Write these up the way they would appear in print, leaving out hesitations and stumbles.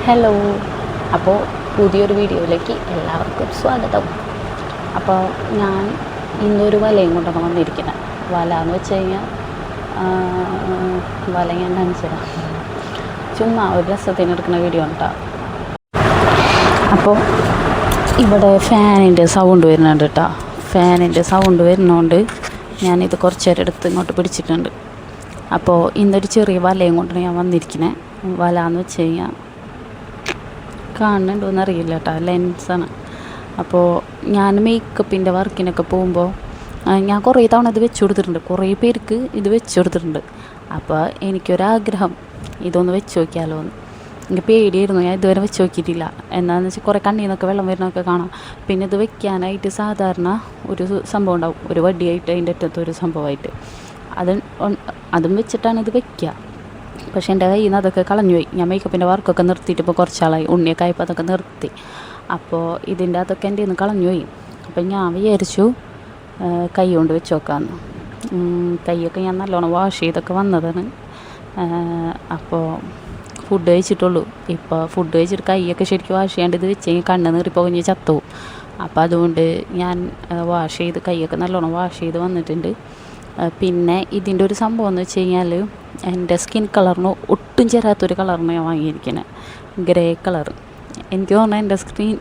Hello. അപ്പോൾ പുതിയൊരു വീഡിയോയിലേക്ക് എല്ലാവർക്കും സ്വാഗതം. അപ്പോൾ ഞാൻ ഇന്നൊരു വലയും കൊണ്ടാണ് വന്നിരിക്കുന്നത്. വല എന്ന് വെച്ച് കഴിഞ്ഞാൽ വല ഞാൻ കാണിച്ചതാണ്. ചുമ്മാ ഒരു രസത്തിന് എടുക്കുന്ന വീഡിയോ കേട്ടോ. അപ്പോൾ ഇവിടെ ഫാനിൻ്റെ സൗണ്ട് വരുന്നുണ്ട് കേട്ടോ. ഫാനിൻ്റെ സൗണ്ട് വരുന്നതുകൊണ്ട് ഞാനിത് കുറച്ച് നേരം എടുത്ത് ഇങ്ങോട്ട് പിടിച്ചിട്ടുണ്ട്. അപ്പോൾ ഇന്നൊരു ചെറിയ വലയും കൊണ്ടാണ് ഞാൻ വന്നിരിക്കുന്നത്. വല എന്ന് വെച്ച് കഴിഞ്ഞാൽ കാണുന്നുണ്ടോയെന്ന് അറിയില്ല കേട്ടോ, ലെൻസാണ്. അപ്പോൾ ഞാൻ മേക്കപ്പിൻ്റെ വർക്കിനൊക്കെ പോകുമ്പോൾ ഞാൻ കുറേ തവണ ഇത് വെച്ച് കൊടുത്തിട്ടുണ്ട്. കുറേ പേർക്ക് ഇത് വെച്ച് കൊടുത്തിട്ടുണ്ട്. അപ്പോൾ എനിക്കൊരാഗ്രഹം ഇതൊന്ന് വെച്ച് നോക്കിയാലോ എന്ന്. എനിക്ക് പേടിയായിരുന്നു, ഞാൻ ഇതുവരെ വെച്ച് നോക്കിയിട്ടില്ല. എന്താണെന്ന് വെച്ചാൽ കുറേ കണ്ണിൽ നിന്നൊക്കെ വെള്ളം വരുന്നതൊക്കെ കാണാം. പിന്നെ ഇത് വെക്കാനായിട്ട് സാധാരണ ഒരു സംഭവം ഉണ്ടാവും, ഒരു വടിയായിട്ട് അതിൻ്റെ അറ്റത്ത് ഒരു സംഭവമായിട്ട്. അതും വെച്ചിട്ടാണ് ഇത് വെക്കുക. പക്ഷേ എൻ്റെ കയ്യിൽ നിന്ന് അതൊക്കെ കളഞ്ഞുപോയി. ഞാൻ മേക്കപ്പിൻ്റെ വർക്കൊക്കെ നിർത്തിയിട്ട് ഇപ്പോൾ കുറച്ചാളായി. ഉണ്ണിയൊക്കെ ആയപ്പോൾ അതൊക്കെ നിർത്തി. അപ്പോൾ ഇതിൻ്റെ അതൊക്കെ എൻ്റെ നിന്ന് കളഞ്ഞുപോയി. അപ്പോൾ ഞാൻ വിചാരിച്ചു കൈ കൊണ്ട് വെച്ച് നോക്കാമെന്ന്. കൈയൊക്കെ ഞാൻ നല്ലോണം വാഷ് ചെയ്തൊക്കെ വന്നതാണ്. അപ്പോൾ ഫുഡ് കഴിച്ചിട്ടുള്ളൂ. ഇപ്പോൾ ഫുഡ് കഴിച്ചിട്ട് കൈയൊക്കെ ശരിക്കും വാഷ് ചെയ്യാണ്ട് ഇത് വെച്ച് കഴിഞ്ഞാൽ കണ്ണ് നീറിപ്പോകുഞ്ഞ് ചത്തുപോകും. അപ്പോൾ അതുകൊണ്ട് ഞാൻ വാഷ് ചെയ്ത് കൈയൊക്കെ നല്ലോണം വാഷ് ചെയ്ത് വന്നിട്ടുണ്ട്. പിന്നെ ഇതിൻ്റെ ഒരു സംഭവം എന്ന് വെച്ച് കഴിഞ്ഞാൽ എൻ്റെ സ്കിൻ കളറിന് ഒട്ടും ചേരാത്തൊരു കളറിന് ഞാൻ വാങ്ങിയിരിക്കുന്നത്, ഗ്രേ കളർ. എനിക്ക് തോന്നുന്നത് എൻ്റെ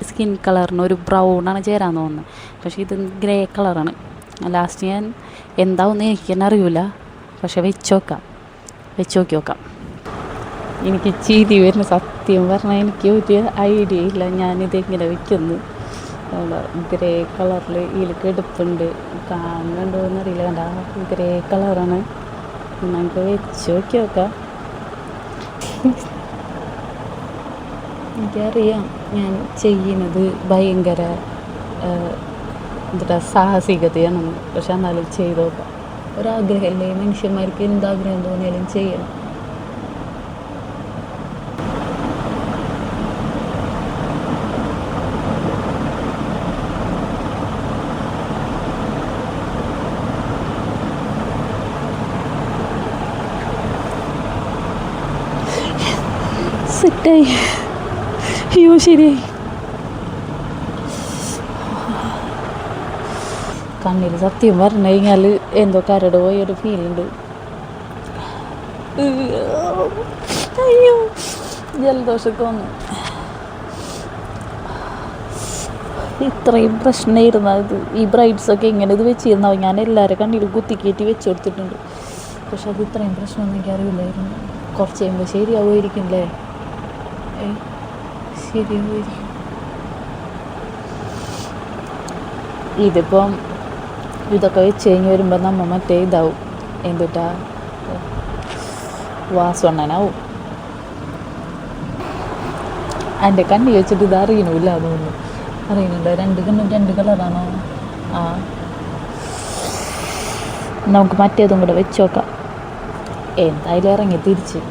സ്കിൻ കളറിന് ഒരു ബ്രൗണാണ് ചേരാൻ തോന്നുന്നത്. പക്ഷേ ഇത് ഗ്രേ കളറാണ്. ലാസ്റ്റ് ഞാൻ എന്താവുമെന്ന് എനിക്ക് തന്നെ അറിയില്ല. പക്ഷേ വെച്ച് നോക്കി നോക്കാം. എനിക്ക് ചിരി വരുന്ന, സത്യം പറഞ്ഞാൽ എനിക്ക് ഒരു ഐഡിയ ഇല്ല ഞാനിതെങ്ങനെ വെക്കുന്നു. ഗ്രേ കളറിൽ ഇതിലേക്ക് എടുപ്പുണ്ട്, കാണുന്നുണ്ടോ എന്നറിയില്ല. കണ്ട ഗ്രേ കളറാണ്. നമുക്ക് വെച്ച് നോക്കാം. എനിക്കറിയാം ഞാൻ ചെയ്യുന്നത് ഭയങ്കര സാഹസികതയാണെന്ന്. പക്ഷെ എന്നാലും ചെയ്ത് നോക്കാം. ഒരാഗ്രഹമല്ലേ, മനുഷ്യന്മാർക്ക് എന്താഗ്രഹം തോന്നിയാലും ചെയ്യണം. സെറ്റായി. അയ്യോ ശരിയായി. കണ്ണിൽ സത്യം പറഞ്ഞു കഴിഞ്ഞാൽ എന്തോ കരട് പോയൊരു ഫീലുണ്ട്. അയ്യോ ജലദോഷമൊക്കെ വന്നു. ഇത്രയും പ്രശ്നമായിരുന്നു അത്. ഈ ബ്രൈഡ്സൊക്കെ ഇങ്ങനെ ഇത് വെച്ചിരുന്നാവും. ഞാൻ എല്ലാവരും കണ്ണിൽ കുത്തിക്കയറ്റി വെച്ച് കൊടുത്തിട്ടുണ്ട്. പക്ഷെ അത് ഇത്രയും പ്രശ്നമൊന്നും എനിക്ക് അറിയില്ലായിരുന്നു. കുറച്ച് കഴിയുമ്പോൾ ശരിയാവുമായിരിക്കും അല്ലേ? ശരിയാവുമായിരിക്കും. ഇതിപ്പം ഇതൊക്കെ വെച്ച് കഴിഞ്ഞ് വരുമ്പോൾ നമ്മൾ മറ്റേ ഇതാവും, എന്തുട്ടാ വാസവണ്ണനാവും. എൻ്റെ കണ്ണി വെച്ചിട്ട് ഇത് അറിയണില്ല. അതൊന്നും അറിയുന്നുണ്ട്. രണ്ട് കളറാണോ? ആ, നമുക്ക് മറ്റേതും കൂടെ വെച്ച് നോക്കാം. എന്തായാലും ഇറങ്ങി തിരിച്ച്.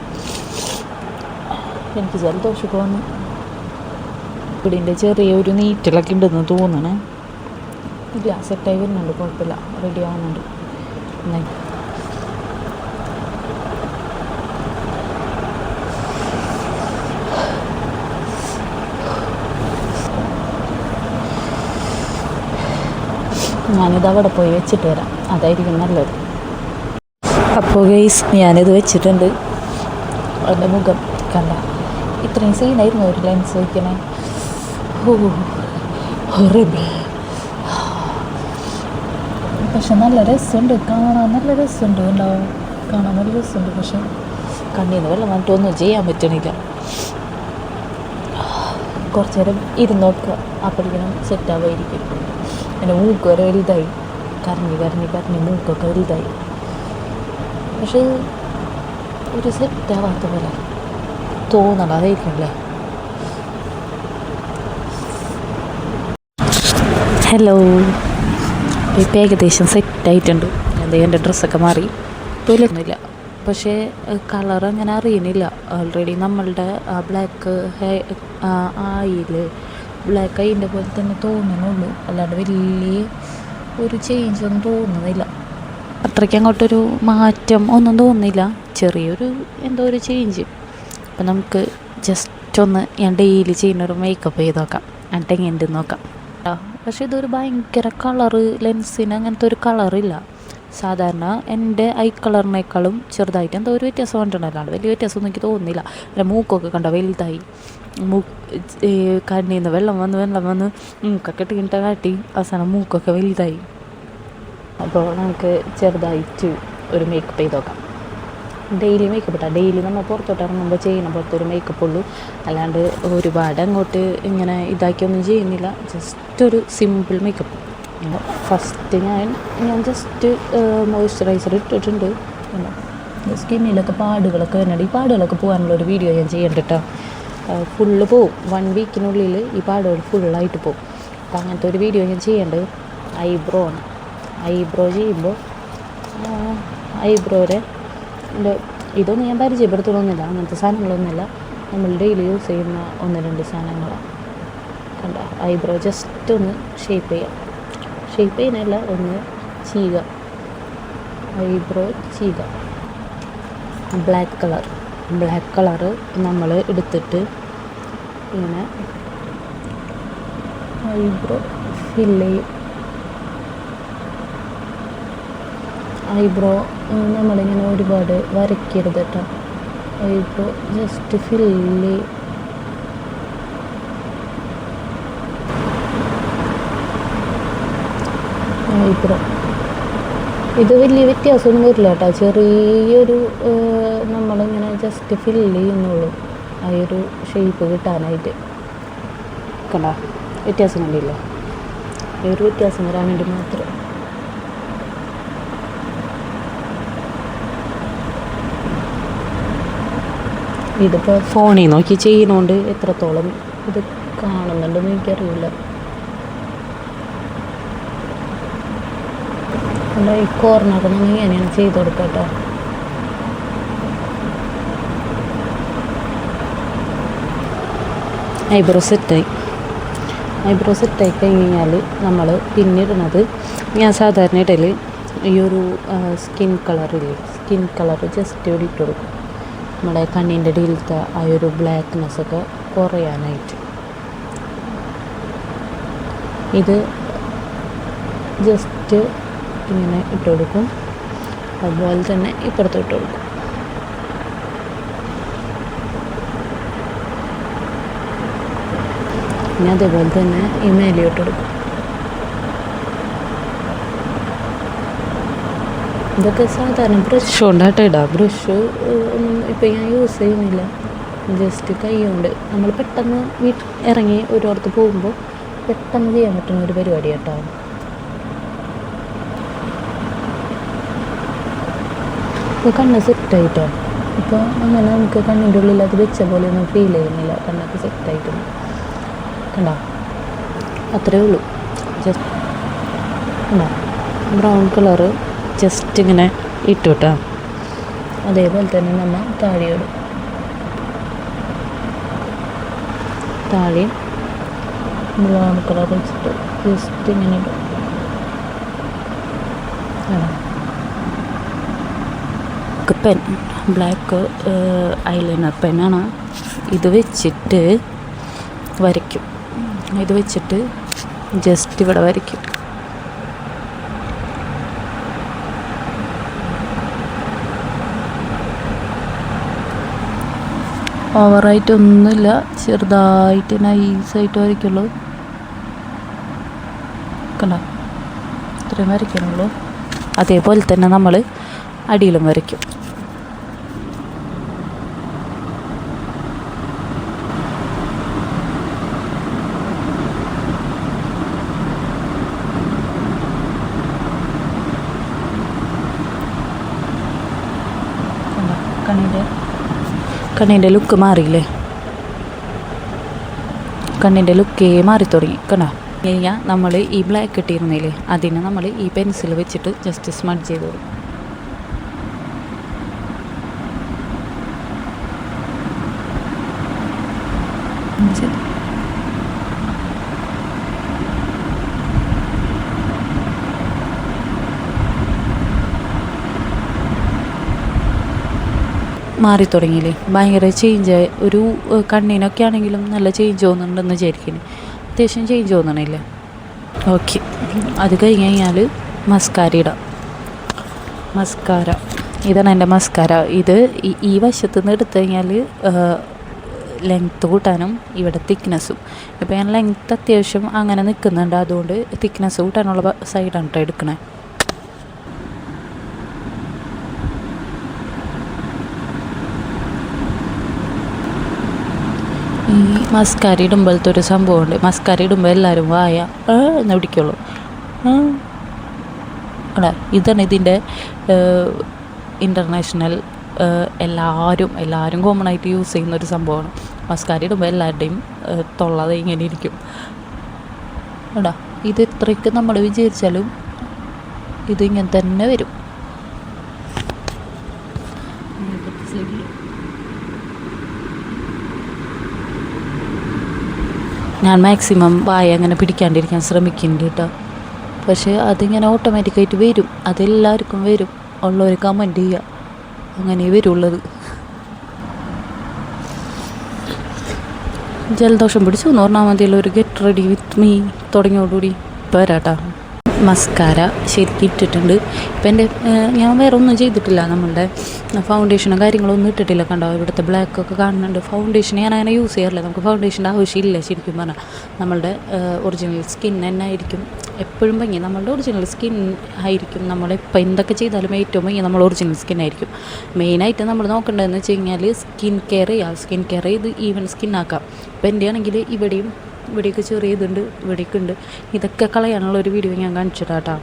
എനിക്ക് ജലദോഷമൊക്കെ വന്നു. ഇവിടിൻ്റെ ചെറിയൊരു നീറ്റിലൊക്കെ ഉണ്ടെന്ന് തോന്നണേ. ഇല്ല, സെറ്റായി വരുന്നുണ്ട്, കുഴപ്പമില്ല, റെഡി ആവുന്നുണ്ട്. ഞാനിത് അവിടെ പോയി വെച്ചിട്ട് വരാം, അതായിരിക്കും നല്ലത്. അപ്പോൾ ഗൈസ് ഞാനിത് വെച്ചിട്ടുണ്ട്. എൻ്റെ മുഖം കണ്ട ഇത്രയും സീനായിരുന്നു ഒരു ലെൻസ് വയ്ക്കണേ. ഹൊറിബിൾ. പക്ഷെ നല്ല രസമുണ്ട്, കാണാൻ നല്ല രസമുണ്ട്. ഉണ്ടാവും, കാണാൻ നല്ല രസമുണ്ട്. പക്ഷെ കണ്ണിൽ നിന്ന് വെള്ളം വന്നിട്ട് ഒന്നും ചെയ്യാൻ പറ്റണില്ല. കുറച്ച് നേരം ഇരുന്ന് നോക്കുക, അപ്പോഴേക്കും സെറ്റാവുമായിരിക്കും. എൻ്റെ മൂക്ക് വരെ വലുതായി, കരഞ്ഞ് മൂക്കൊക്കെ വലുതായി. പക്ഷെ ഒരു സെറ്റാവാത്ത പോലെ തോന്നണം, അതായിരിക്കും അല്ലേ? ഹലോ. ഇപ്പം ഏകദേശം സെറ്റായിട്ടുണ്ട്. എൻ്റെ ഡ്രസ്സൊക്കെ മാറി, തൊലിയൊന്നുമില്ല. പക്ഷേ കളർ അങ്ങനെ അറിയുന്നില്ല. ഓൾറെഡി നമ്മളുടെ ബ്ലാക്ക് ആയില് ബ്ലാക്ക് ആയിൻ്റെ പോലെ തന്നെ തോന്നുന്നുള്ളൂ. അല്ലാണ്ട് വലിയ ഒരു ചേഞ്ചൊന്നും തോന്നുന്നില്ല. അത്രയ്ക്ക് അങ്ങോട്ടൊരു മാറ്റം ഒന്നും തോന്നുന്നില്ല. ചെറിയൊരു എന്തോ ഒരു ചേഞ്ച്. അപ്പം നമുക്ക് ജസ്റ്റ് ജസ്റ്റ് ഒന്ന് ഞാൻ ഡെയിലി ചെയ്യുന്നൊരു മേക്കപ്പ് ചെയ്ത് നോക്കാം എന്നിട്ട് എങ്ങനെ നോക്കാം. പക്ഷേ ഇതൊരു ഭയങ്കര കളറ്, ലെൻസിന് അങ്ങനത്തെ ഒരു കളറില്ല. സാധാരണ എൻ്റെ ഐ കളറിനേക്കാളും ചെറുതായിട്ട് എന്തോ ഒരു വ്യത്യാസം കണ്ടിട്ടുണ്ടല്ലോ. വലിയ വ്യത്യാസമൊന്നും എനിക്ക് തോന്നുന്നില്ല. എൻ്റെ മൂക്കൊക്കെ കണ്ട വലുതായി, കണ്ണിൽ നിന്ന് വെള്ളം വന്ന് മൂക്കൊക്കെ ഇട്ടിട്ട് കാട്ടി അവസാനം മൂക്കൊക്കെ വലുതായി. അപ്പോൾ നമുക്ക് ചെറുതായിട്ട് ഒരു മേക്കപ്പ് ചെയ്ത് നോക്കാം. ഡെയിലി മേക്കപ്പ് ഇട്ടാൽ ഡെയിലി നമ്മൾ പുറത്തോട്ട് ഇറങ്ങുമ്പോൾ ചെയ്യണം പോലത്തെ മേക്കപ്പ് ഉള്ളൂ. അല്ലാണ്ട് ഒരുപാട് അങ്ങോട്ട് ഇങ്ങനെ ഇതാക്കിയൊന്നും ചെയ്യുന്നില്ല. ജസ്റ്റ് ഒരു സിമ്പിൾ മേക്കപ്പ്. ഫസ്റ്റ് ഞാൻ ജസ്റ്റ് മോയ്സ്ചറൈസർ ഇട്ടിട്ടുണ്ട്. സ്കിന്നിലൊക്കെ പാടുകളൊക്കെ വരുന്നുണ്ട്. ഈ പാടുകളൊക്കെ പോകാനുള്ള ഒരു വീഡിയോ ഞാൻ ചെയ്യണ്ട കേട്ടോ. ഫുള്ള് പോവും, 1 വീക്കിനുള്ളിൽ ഈ പാടുകൾ ഫുള്ളായിട്ട് പോവും. അപ്പോൾ അങ്ങനത്തെ ഒരു വീഡിയോ ഞാൻ ചെയ്യേണ്ടത് ഐബ്രോ ആണ്. ഐബ്രോ ചെയ്യുമ്പോൾ ഐബ്രോയുടെ ഇതൊന്നും ഞാൻ പരിചയപ്പെടുത്തണമെന്നില്ല, അങ്ങനത്തെ സാധനങ്ങളൊന്നുമില്ല. നമ്മൾ ഡെയിലി യൂസ് ചെയ്യുന്ന 1-2 സാധനങ്ങളാണ്. കണ്ട ഐബ്രോ ജസ്റ്റ് ഒന്ന് ഷേപ്പ് ചെയ്യാം. ഷേപ്പ് ചെയ്യുന്നതല്ല, ഒന്ന് ചെയ്യുക. ഐബ്രോ ചെയ്യുക. ബ്ലാക്ക് കളറ് നമ്മൾ എടുത്തിട്ട് ഇങ്ങനെ ഐബ്രോ ഫില്ല് ചെയ്യും. ഐബ്രോ നമ്മളിങ്ങനെ ഒരുപാട് വരയ്ക്കരുത് കേട്ടോ. Eyebrow just fill eyebrow. ഇത് വലിയ വ്യത്യാസമൊന്നും വരില്ല കേട്ടോ. ചെറിയൊരു നമ്മളിങ്ങനെ ജസ്റ്റ് ഫില്ല് ചെയ്യുന്നുള്ളൂ ആ ഒരു ഷേപ്പ് കിട്ടാനായിട്ട്. കണ്ടോ വ്യത്യാസം കണ്ടില്ല? ഈ ഒരു വ്യത്യാസം വരാൻ വേണ്ടി മാത്രം. ഇതിപ്പോൾ ഫോണിൽ നോക്കി ചെയ്യുന്നതുകൊണ്ട് എത്രത്തോളം ഇത് കാണുന്നുണ്ടെന്ന് എനിക്കറിയില്ല. അല്ല ഈ കോർണറൊക്കെ നമ്മൾ ഇങ്ങനെയാണ് ചെയ്ത് കൊടുക്കുക കേട്ടോ. ഐബ്രോ സെറ്റായി കഴിഞ്ഞ് കഴിഞ്ഞാൽ നമ്മൾ പിന്നിടുന്നത്, ഞാൻ സാധാരണ ഇടയിൽ ഈ ഒരു സ്കിൻ കളർ ജസ്റ്റ് ഇവിടെ ഇട്ട് കൊടുക്കും. നമ്മുടെ കണ്ണിൻ്റെ ഇടയിലത്തെ ആ ഒരു ബ്ലാക്ക്നെസ്സൊക്കെ കുറയാനായിട്ട്. ഇത് ജസ്റ്റ് ഇങ്ങനെ ഇട്ട് കൊടുക്കും. അതുപോലെ തന്നെ ഇപ്പുറത്ത് ഇട്ട് കൊടുക്കും. പിന്നെ അതേപോലെ തന്നെ ഈ മേലെ ഇട്ട് കൊടുക്കും. ഇതൊക്കെ സാധാരണ ബ്രഷ് കൊണ്ടായിട്ട് ഇടാം. ബ്രഷ് ഒന്നും ഇപ്പം ഞാൻ യൂസ് ചെയ്യുന്നില്ല. ജസ്റ്റ് കൈ കൊണ്ട് നമ്മൾ പെട്ടെന്ന് ഇറങ്ങി ഒരിടത്ത് പോകുമ്പോൾ പെട്ടെന്ന് ചെയ്യാൻ പറ്റുന്ന ഒരു പരിപാടി കേട്ടോ. ഇപ്പോൾ കണ്ണ് സെറ്റായിട്ടോ. ഇപ്പോൾ അങ്ങനെ നമുക്ക് കണ്ണിൻ്റെ ഉള്ളിൽ അത് വെച്ച പോലെ ഒന്നും ഫീൽ ചെയ്യുന്നില്ല. കണ്ണൊക്കെ സെറ്റായിട്ടുണ്ട്. കണ്ടോ? അത്രയേ ഉള്ളൂ. ജസ്റ്റ് കണ്ടോ ബ്രൗൺ കളറ് ജസ്റ്റ് ഇങ്ങനെ ഇട്ടു കേട്ടോ. അതേപോലെ തന്നെ നമ്മൾ താഴെയിടും. താഴെയും ബ്രൗൺ കളർ വെച്ചിട്ട് ജസ്റ്റ് ഇങ്ങനെ ഇടും. പെൻ ബ്ലാക്ക് ഐലൈനർ പെന്നാണ്. ഇത് വെച്ചിട്ട് വരയ്ക്കും. ഇത് വെച്ചിട്ട് ജസ്റ്റ് ഇവിടെ വരയ്ക്കും. ഓവറായിട്ടൊന്നുമില്ല, ചെറുതായിട്ട് നൈസായിട്ട് വരയ്ക്കുള്ളൂ. കണ്ടോ? ഇത്രയും വരയ്ക്കാനുള്ളൂ. അതേപോലെ തന്നെ നമ്മൾ അടിയിലും വരയ്ക്കും. കണ്ണിൻ്റെ ലുക്ക് മാറിയില്ലേ? കണ്ണിൻ്റെ ലുക്കേ മാറി തുടങ്ങി. കണ്ടോ? കഴിഞ്ഞാൽ നമ്മൾ ഈ ബ്ലാക്ക് ഇട്ടിരുന്നില്ലേ, അതിനെ നമ്മൾ ഈ പെൻസിൽ വെച്ചിട്ട് ജസ്റ്റ് സ്മഡ്ജ് ചെയ്ത് കൊടുക്കും. മാറി തുടങ്ങിയില്ലേ, ഭയങ്കര ചേഞ്ച്. ഒരു കണ്ണിനൊക്കെ ആണെങ്കിലും നല്ല ചേഞ്ച് തോന്നുന്നുണ്ടെന്ന് വിചാരിക്കുന്നു. അത്യാവശ്യം ചേഞ്ച് തോന്നണില്ലേ? ഓക്കെ, അത് കഴിഞ്ഞ് കഴിഞ്ഞാൽ മസ്കാര ഇടാം. മസ്കാര ഇതാണ് എൻ്റെ മസ്കാര. ഇത് ഈ വശത്തു നിന്ന് എടുത്തു കഴിഞ്ഞാൽ ലെങ്ത്ത് കൂട്ടാനും ഇവിടെ തിക്നെസ്സും. ഇപ്പോൾ ഞാൻ ലെങ്ത്ത് അത്യാവശ്യം അങ്ങനെ നിൽക്കുന്നുണ്ട്, അതുകൊണ്ട് തിക്നെസ് കൂട്ടാനുള്ള സൈഡാണ് കേട്ടോ എടുക്കണേ. ഈ മസ്കാര ഇടുമ്പോഴത്തെ ഒരു സംഭവമുണ്ട്. മസ്കാര ഇടുമ്പോൾ എല്ലാവരും വായ എന്ന് പിടിക്കുള്ളൂ. അടാ, ഇതാണ് ഇതിൻ്റെ ഇൻ്റർനാഷണൽ എല്ലാവരും കോമൺ ആയിട്ട് യൂസ് ചെയ്യുന്നൊരു സംഭവമാണ്. മസ്കാര ഇടുമ്പോൾ എല്ലാവരുടെയും തൊള്ളാതെ ഇങ്ങനെ ഇരിക്കും. എടാ, ഇത് ഇത്രയ്ക്ക് നമ്മൾ വിചാരിച്ചാലും ഇതിങ്ങനെ തന്നെ വരും. ഞാൻ മാക്സിമം വായ അങ്ങനെ പിടിക്കാണ്ടിരിക്കാൻ ശ്രമിക്കുന്നുണ്ട് കേട്ടോ. പക്ഷേ അതിങ്ങനെ ഓട്ടോമാറ്റിക്കായിട്ട് വരും. അതെല്ലാവർക്കും വരും. ഉള്ളവർ കമൻറ്റ് ചെയ്യുക, അങ്ങനെ വരുള്ളത്. ജലദോഷം പിടിച്ചു എന്ന് പറഞ്ഞാൽ മതിയല്ലോ. ഒരു ഗെറ്റ് റെഡി വിത്ത് മീ തുടങ്ങിയോടുകൂടി വരാട്ടാ. മസ്കാര ശരിക്കും ഇട്ടിട്ടുണ്ട്. ഇപ്പം ഞാൻ വേറെ ഒന്നും ചെയ്തിട്ടില്ല. നമ്മളുടെ ഫൗണ്ടേഷനും കാര്യങ്ങളൊന്നും ഇട്ടിട്ടില്ല. കണ്ടോ, ഇവിടുത്തെ ബ്ലാക്കൊക്കെ കാണുന്നുണ്ട്. ഫൗണ്ടേഷൻ ഞാൻ അങ്ങനെ യൂസ് ചെയ്യാറില്ല. നമുക്ക് ഫൗണ്ടേഷൻ്റെ ആവശ്യമില്ല ശരിക്കും പറഞ്ഞാൽ. നമ്മളുടെ ഒറിജിനൽ സ്കിൻ തന്നെ ആയിരിക്കും എപ്പോഴും ഭംഗി. നമ്മളുടെ ഒറിജിനൽ സ്കിൻ ആയിരിക്കും നമ്മളെപ്പോൾ എന്തൊക്കെ ചെയ്താലും ഏറ്റവും ഭംഗി നമ്മൾ ഒറിജിനൽ സ്കിൻ ആയിരിക്കും. മെയിനായിട്ട് നമ്മൾ നോക്കേണ്ടതെന്ന് വെച്ച് കഴിഞ്ഞാൽ സ്കിൻ കെയർ ചെയ്യുക. സ്കിൻ കെയർ ചെയ്ത് ഈവൻ സ്കിന്നാക്കാം. ഇപ്പോൾ എൻ്റെ ആണെങ്കിൽ ഇവിടെയൊക്കെ ചെറിയ ഇതുണ്ട്, ഇവിടേക്ക് ഉണ്ട്. ഇതൊക്കെ കളയാനുള്ള ഒരു വീഡിയോ ഞാൻ കാണിച്ചിട്ടാട്ടോ.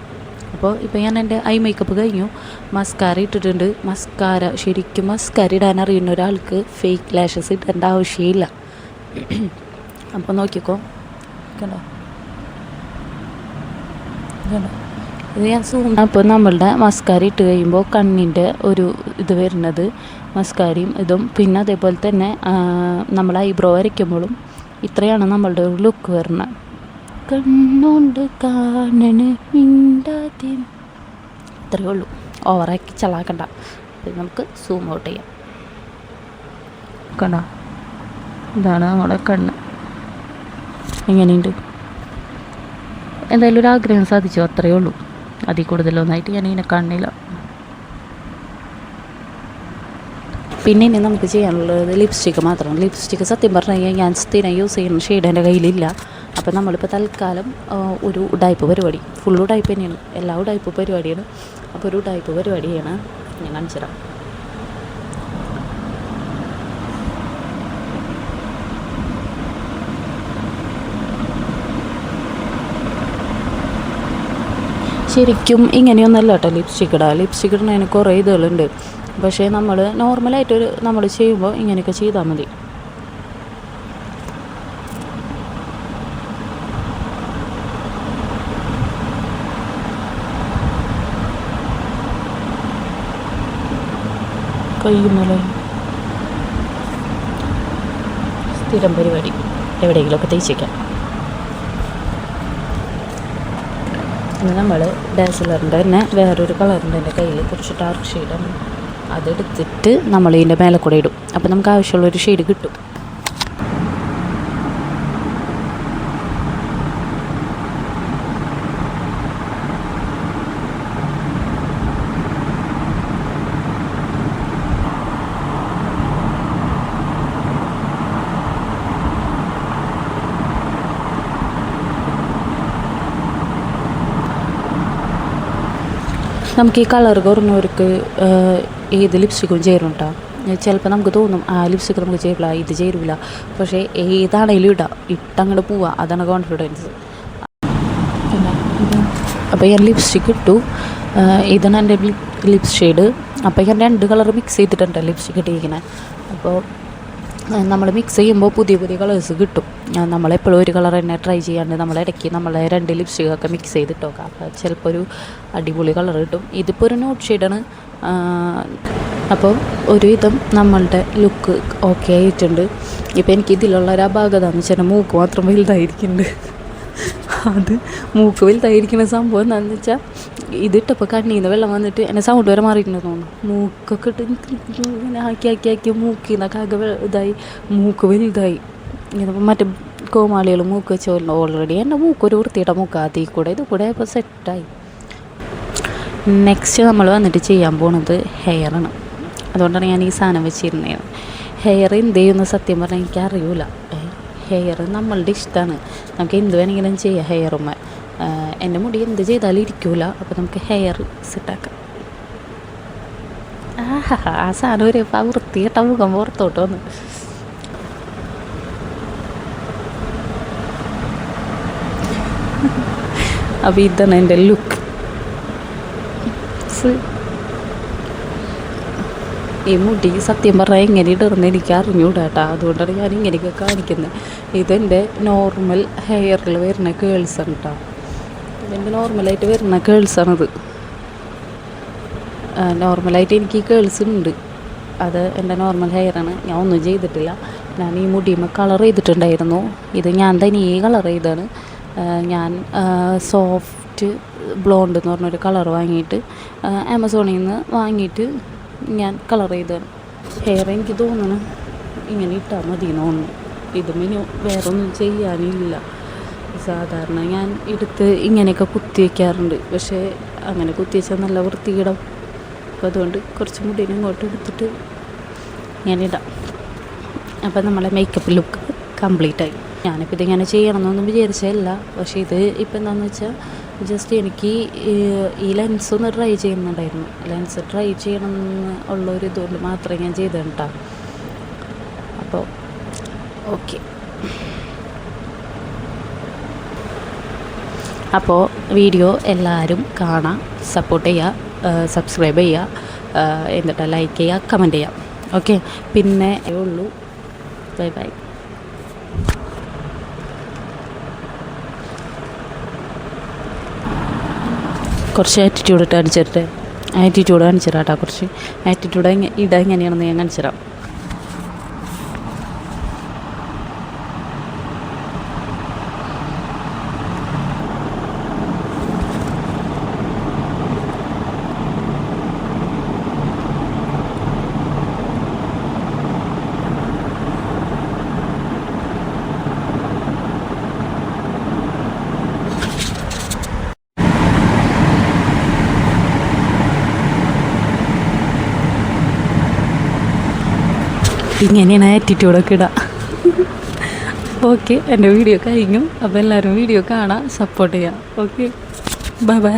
അപ്പോൾ ഇപ്പോൾ ഞാൻ എൻ്റെ ഐ മേക്കപ്പ് കഴിഞ്ഞു, മസ്കാര ഇട്ടിട്ടുണ്ട്. ശരിക്കും മസ്കാര ഇടാൻ അറിയുന്ന ഒരാൾക്ക് ഫേക്ക് ലാഷസ് ഇടേണ്ട ആവശ്യമില്ല. അപ്പോൾ നോക്കിക്കോ, കണ്ടോ ഇത് ഞാൻ സൂം. അപ്പോൾ നമ്മളുടെ മസ്കാര ഇട്ട് കഴിയുമ്പോൾ കണ്ണിൻ്റെ ഒരു ഇത് വരുന്നത് മസ്കാരയും ഇതും. പിന്നെ അതേപോലെ തന്നെ നമ്മൾ ഐബ്രോ വരയ്ക്കുമ്പോഴും ഇത്രയാണ് നമ്മളുടെ ഒരു ലുക്ക് വരുന്നത്. കണ്ണുകൊണ്ട് കാണണ് മിണ്ടാദ്യം, ഇത്രയേ ഉള്ളൂ. ഓവറാക്കി ചളാക്കണ്ട. അപ്പം നമുക്ക് സൂം ഔട്ട് ചെയ്യാം. കണ്ടോ, ഇതാണ് നമ്മുടെ കണ്ണ്. എങ്ങനെയുണ്ട്? എന്തായാലും ഒരു ആഗ്രഹം സാധിച്ചു, അത്രയേ ഉള്ളൂ. അതിൽ കൂടുതലൊന്നായിട്ട് ഞാനിങ്ങനെ കാണില്ല. പിന്നെ ഇനി നമുക്ക് ചെയ്യാനുള്ളത് ലിപ്സ്റ്റിക്ക് മാത്രമാണ്. ലിപ്സ്റ്റിക്ക് സത്യം പറഞ്ഞു കഴിഞ്ഞാൽ ഞാൻ സ്ഥിരം യൂസ് ചെയ്യുന്ന ഷെയ്ഡ് എൻ്റെ കയ്യിലില്ല. അപ്പോൾ നമ്മളിപ്പോൾ തൽക്കാലം ഒരു ഉഡായ്പ് പരിപാടി, ഫുൾ ഉഡായ്പ് തന്നെയാണ്, എല്ലാ ഉഡായ്പ് പരിപാടിയാണ്. അപ്പോൾ ഒരു ഉഡായ്പ് പരിപാടിയാണ് ഞാൻ കാണിച്ചു തരാം. ശരിക്കും ഇങ്ങനെയൊന്നല്ല കേട്ടോ ലിപ്സ്റ്റിക്ക് ഇടുക. ലിപ്സ്റ്റിക്ക് ഇടുന്നതിന് കുറേ ഇതുകളുണ്ട്. പക്ഷേ നമ്മൾ നോർമലായിട്ടൊരു നമ്മൾ ചെയ്യുമ്പോൾ ഇങ്ങനെയൊക്കെ ചെയ്താൽ മതി. കയ്യുമല സ്ഥിരം പരിപാടി, എവിടെയെങ്കിലുമൊക്കെ തേച്ചേക്കാം. ഇനി നമ്മൾ ഡാസിലറിൻ്റെ തന്നെ വേറൊരു കളറിൻ്റെ എൻ്റെ കയ്യിൽ കുറച്ച് ഡാർക്ക് ഷെയ്ഡാണ്, അതെടുത്തിട്ട് നമ്മൾ ഇതിൻ്റെ മേലെ കൂടെ ഇടും. അപ്പോൾ നമുക്ക് ആവശ്യമുള്ളൊരു ഷെയ്ഡ് കിട്ടും. നമുക്ക് ഈ കളർ കുറഞ്ഞവർക്ക് ഏത് ലിപ്സ്റ്റിക്കും ചേരും കേട്ടോ. ചിലപ്പോൾ നമുക്ക് തോന്നും ആ ലിപ്സ്റ്റിക്ക് നമുക്ക് ചേരില്ല, ഇത് ചേരില്ല. പക്ഷേ ഏതാണേലും ഇട്ടങ്ങോട്ട് പോവുക, അതാണ് കോൺഫിഡൻസ്. അപ്പോൾ ഞാൻ ലിപ്സ്റ്റിക്ക് ഇട്ടു. ഇതാണ് എൻ്റെ ലിപ്സ് ഷെയ്ഡ്. അപ്പോൾ ഞാൻ 2 കളർ മിക്സ് ചെയ്തിട്ടുണ്ട് ലിപ്സ്റ്റിക്ക് ഇട്ടിരിക്കുന്നത്. അപ്പോൾ നമ്മൾ മിക്സ് ചെയ്യുമ്പോൾ പുതിയ പുതിയ കളേഴ്സ് കിട്ടും. നമ്മളെപ്പോഴും ഒരു കളർ തന്നെ ട്രൈ ചെയ്യാണ്ട് നമ്മളിടയ്ക്ക് 2 ലിപ്സ്റ്റിക്കൊക്കെ മിക്സ് ചെയ്തിട്ട് നോക്കാം. അപ്പോൾ ചിലപ്പോൾ ഒരു അടിപൊളി കളർ കിട്ടും. ഇതിപ്പോൾ ഒരു നോട്ട് ഷെയ്ഡാണ്. അപ്പോൾ ഒരുവിധം നമ്മളുടെ ലുക്ക് ഓക്കെ ആയിട്ടുണ്ട്. ഇപ്പോൾ എനിക്ക് ഇതിലുള്ള ഒരു അപാകത എന്ന് വെച്ചാൽ മൂക്ക് മാത്രം വലുതായിരിക്കുന്നുണ്ട്. അത് മൂക്ക് വലുതായിരിക്കുന്ന സംഭവം എന്താണെന്ന് വെച്ചാൽ ഇതിട്ടപ്പോൾ കണ്ണിൽ നിന്ന് വെള്ളം വന്നിട്ട് എൻ്റെ സൗണ്ട് വരെ മാറിയിട്ടുണ്ടെന്ന് തോന്നുന്നു. മൂക്കൊക്കെ ഇട്ട് ഇങ്ങനെ ആക്കി മൂക്കിൽ നിന്നൊക്കെ ആകെ ഇതായി, മൂക്ക് വലുതായി. ഇതിപ്പോൾ മറ്റേ കോമാളികൾ മൂക്ക് വെച്ച് ഓൾറെഡി എൻ്റെ മൂക്കൊരു വൃത്തിയുടെ മൂക്കാത്തി കൂടെ ഇത് കൂടെ ഇപ്പോൾ സെറ്റായി. നെക്സ്റ്റ് നമ്മൾ വന്നിട്ട് ചെയ്യാൻ പോണത് ഹെയറാണ്. അതുകൊണ്ടാണ് ഞാൻ ഈ സാധനം വെച്ചിരുന്നത്. ഹെയർ എന്ത് ചെയ്യുന്ന സത്യം പറഞ്ഞാൽ എനിക്ക് അറിയില്ല. ഹെയർ നമ്മളുടെ ഇഷ്ടമാണ്, നമുക്ക് എന്ത് വേണമെങ്കിലും ചെയ്യാം ഹെയറുമ്മ. എൻ്റെ മുടി എന്ത് ചെയ്താലും ഇരിക്കില്ല. അപ്പോൾ നമുക്ക് ഹെയർ സെറ്റാക്കാം. ആ സാധനം ഒരു വൃത്തിയിട്ട മുഖം പുറത്തോട്ട് വന്നു. അപ്പോൾ ഇതാണ് എൻ്റെ ലുക്ക്. ഈ മുടി സത്യം പറഞ്ഞാൽ എങ്ങനെ ഇടുന്ന എനിക്ക് അറിഞ്ഞൂടാ കേട്ടോ. അതുകൊണ്ടാണ് ഞാൻ ഇങ്ങനെയൊക്കെ കാണിക്കുന്നത്. ഇതെൻ്റെ നോർമൽ ഹെയറിൽ വരുന്ന കേൾസാണ് കേട്ടോ. ഇതെൻ്റെ നോർമലായിട്ട് വരുന്ന കേൾസാണിത്. നോർമലായിട്ട് എനിക്ക് ഈ കേൾസ് ഉണ്ട്. അത് എൻ്റെ നോർമൽ ഹെയറാണ്. ഞാൻ ഒന്നും ചെയ്തിട്ടില്ല. ഞാൻ ഈ മുടിയുമ്പോൾ കളർ ചെയ്തിട്ടുണ്ടായിരുന്നു. ഇത് ഞാൻ തനിയെ കളർ ചെയ്താണ്. ഞാൻ സോഫ്റ്റ് ബ്ലോണ്ട് എന്ന് പറഞ്ഞൊരു കളർ വാങ്ങിയിട്ട് ആമസോണിൽ നിന്ന് വാങ്ങിയിട്ട് ഞാൻ കളർ ചെയ്തതാണ്. ഹെയർ എനിക്ക് തോന്നുന്നു ഇങ്ങനെ ഇട്ടാൽ മതി എന്ന് തോന്നുന്നു. ഇതുമിനി വേറെ ഒന്നും ചെയ്യാനില്ല. സാധാരണ ഞാൻ എടുത്ത് ഇങ്ങനെയൊക്കെ കുത്തി വയ്ക്കാറുണ്ട്. പക്ഷേ അങ്ങനെ കുത്തി വെച്ചാൽ നല്ല വൃത്തിയിടാം. അപ്പോൾ അതുകൊണ്ട് കുറച്ച് മുടിനെ ഇങ്ങോട്ട് എടുത്തിട്ട് ഞാനിടാം. അപ്പോൾ നമ്മളെ മേക്കപ്പ് ലുക്ക് കംപ്ലീറ്റായി. ഞാനിപ്പോൾ ഇതിങ്ങനെ ചെയ്യണമെന്നൊന്നും വിചാരിച്ചതല്ല. പക്ഷേ ഇത് ഇപ്പം എന്താണെന്ന് വെച്ചാൽ ജസ്റ്റ് എനിക്ക് ഈ ലെൻസ് ഒന്ന് ട്രൈ ചെയ്യുന്നുണ്ടായിരുന്നു. ലെൻസ് ട്രൈ ചെയ്യണമെന്ന് ഉള്ളൊരു ഇതുകൊണ്ട് മാത്രമേ ഞാൻ ചെയ്തത് കേട്ടോ. അപ്പോൾ ഓക്കെ. അപ്പോൾ വീഡിയോ എല്ലാവരും കാണാം, സപ്പോർട്ട് ചെയ്യുക, സബ്സ്ക്രൈബ് ചെയ്യുക, എന്നിട്ട് ലൈക്ക് ചെയ്യുക, കമൻറ്റ് ചെയ്യുക. ഓക്കെ, പിന്നെ ഉള്ളൂ. Bye bye. കുറച്ച് ആറ്റിറ്റ്യൂഡ് ഇട്ട് കാണിച്ചിട്ട് ആറ്റിറ്റ്യൂഡ് കാണിച്ചിടാം കേട്ടോ. കുറച്ച് ആറ്റിറ്റ്യൂഡ് ഇടാൻ എങ്ങനെയാണെന്ന് ഞാൻ കാണിച്ചിടാം. ഇങ്ങനെയാണ് ആറ്റിറ്റ്യൂഡൊക്കെ ഇടാം. ഓക്കെ, എൻ്റെ വീഡിയോ കഴിഞ്ഞു. അപ്പോൾ എല്ലാവരും വീഡിയോ കാണാം, സപ്പോർട്ട് ചെയ്യാം. Okay, bye bye.